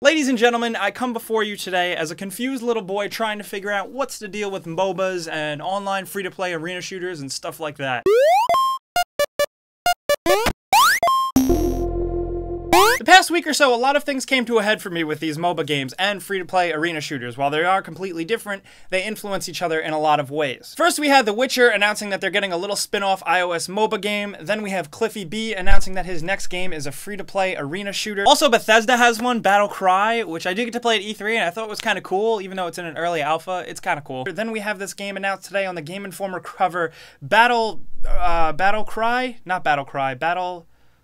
Ladies and gentlemen, I come before you today as a confused little boy trying to figure out what's the deal with MOBAs and online free-to-play arena shooters and stuff like that. The past week or so, a lot of things came to a head for me with these MOBA games and free-to-play arena shooters. While they are completely different, they influence each other in a lot of ways. First, we had The Witcher announcing that they're getting a little spin-off iOS MOBA game. Then we have Cliffy B announcing that his next game is a free-to-play arena shooter. Also, Bethesda has one, Battle Cry, which I did get to play at E3, and I thought was kind of cool, even though it's in an early alpha. It's kind of cool. Then we have this game announced today on the Game Informer cover,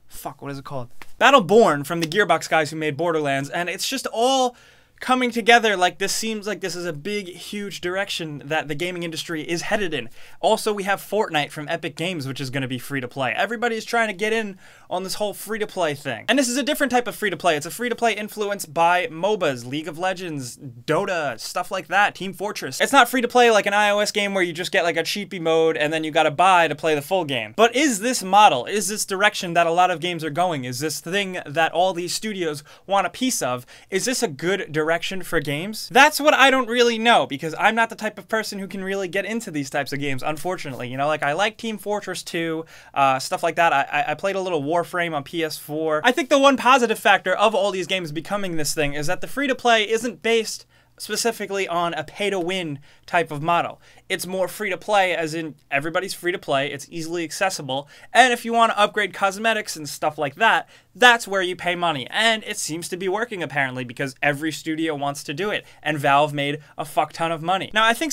Fuck, what is it called? Battleborn from the Gearbox guys who made Borderlands, and it's just all coming together like this. Seems like this is a big, huge direction that the gaming industry is headed in. Also, we have Fortnite from Epic Games, which is going to be free-to-play. Everybody's trying to get in on this whole free-to-play thing. And this is a different type of free-to-play. It's a free-to-play influenced by MOBAs, League of Legends, Dota, stuff like that, Team Fortress. It's not free-to-play like an iOS game where you just get like a cheapy mode and then you gotta buy to play the full game. But is this model, is this direction that a lot of games are going, is this thing that all these studios want a piece of, is this a good direction for games? That's what I don't really know, because I'm not the type of person who can really get into these types of games, unfortunately. You know, like I like Team Fortress 2, stuff like that. I played a little Warframe on PS4. I think the one positive factor of all these games becoming this thing is that the free-to-play isn't based specifically on a pay-to-win type of model. It's more free-to-play, as in everybody's free-to-play, it's easily accessible, and if you want to upgrade cosmetics and stuff like that, that's where you pay money. And it seems to be working, apparently, because every studio wants to do it, and Valve made a fuck ton of money. Now, I think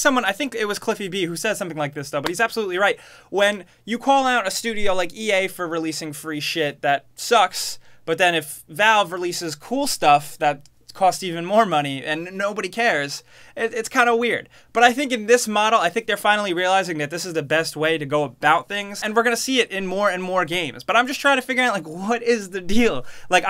it was Cliffy B who said something like this, though, but he's absolutely right. When you call out a studio like EA for releasing free shit that sucks, but then if Valve releases cool stuff that cost even more money and nobody cares, it's kind of weird. But I think in this model, I think they're finally realizing that this is the best way to go about things, and we're gonna see it in more and more games. But I'm just trying to figure out, like, what is the deal? Like,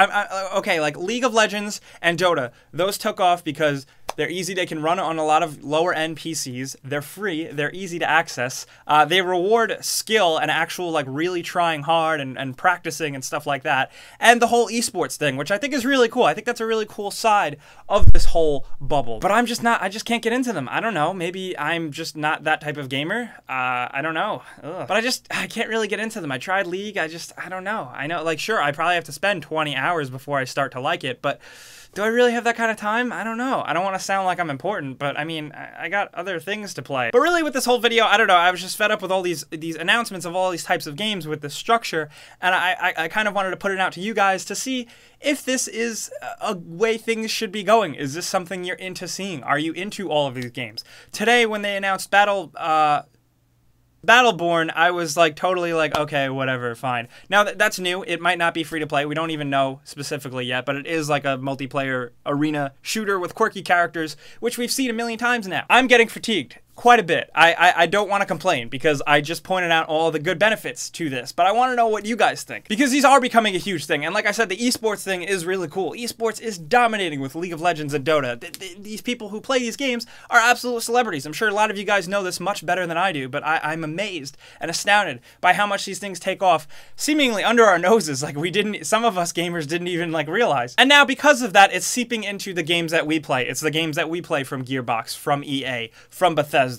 okay, like League of Legends and Dota, those took off because they're easy, they can run on a lot of lower end PCs, they're free, they're easy to access, they reward skill and actual, like, really trying hard and practicing and stuff like that, and the whole esports thing, which I think is really cool. I think that's a really cool side of this whole bubble. But I just can't get into them. I don't know, maybe I'm just not that type of gamer, I don't know. Ugh. But I can't really get into them. I tried League, I don't know. I know, like, sure, I probably have to spend 20 hours before I start to like it, but do I really have that kind of time? I don't know. I don't want to sound like I'm important, but I mean, I got other things to play. But really with this whole video, I don't know, I was just fed up with all these announcements of all these types of games with the structure, and I kind of wanted to put it out to you guys to see if this is a way things should be going. Is this something you're into seeing? Are you into all of these games? Today, when they announced Battleborn, I was like totally like, okay, whatever, fine. Now that's new. It might not be free to play. We don't even know specifically yet, but it is like a multiplayer arena shooter with quirky characters, which we've seen a million times now. I'm getting fatigued quite a bit. I don't want to complain because I just pointed out all the good benefits to this, but I want to know what you guys think, because these are becoming a huge thing. And like I said, the esports thing is really cool. Esports is dominating with League of Legends and Dota. These people who play these games are absolute celebrities. I'm sure a lot of you guys know this much better than I do, but I'm amazed and astounded by how much these things take off seemingly under our noses. Like some of us gamers didn't even like realize. And now because of that, it's seeping into the games that we play. It's the games that we play from Gearbox, from EA, from Bethesda.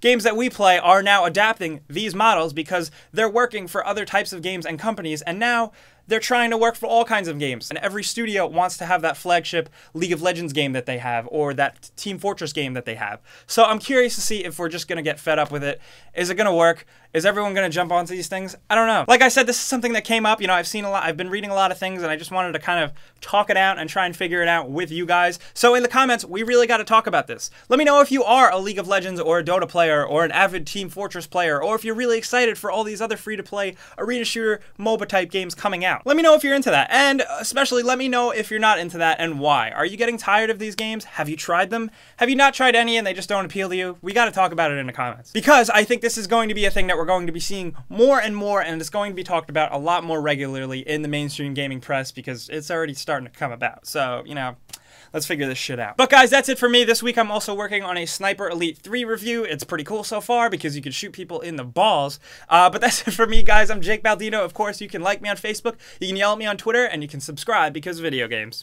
Games that we play are now adapting these models because they're working for other types of games and companies, and now they're trying to work for all kinds of games. And every studio wants to have that flagship League of Legends game that they have, or that Team Fortress game that they have. So I'm curious to see if we're just gonna get fed up with it. Is it gonna work? Is everyone gonna jump onto these things? I don't know. Like I said, this is something that came up. You know, I've been reading a lot of things, and I just wanted to kind of talk it out and try and figure it out with you guys. So in the comments, we really gotta talk about this. Let me know if you are a League of Legends or a Dota player or an avid Team Fortress player, or if you're really excited for all these other free-to-play arena shooter MOBA type games coming out. Let me know if you're into that, and especially let me know if you're not into that and why. Are you getting tired of these games? Have you tried them? Have you not tried any and they just don't appeal to you? We got to talk about it in the comments, because I think this is going to be a thing that we're going to be seeing more and more, and it's going to be talked about a lot more regularly in the mainstream gaming press because it's already starting to come about. So, you know, let's figure this shit out. But guys, that's it for me. This week I'm also working on a Sniper Elite 3 review. It's pretty cool so far because you can shoot people in the balls. But that's it for me, guys. I'm Jake Baldino. Of course, you can like me on Facebook, you can yell at me on Twitter, and you can subscribe because video games.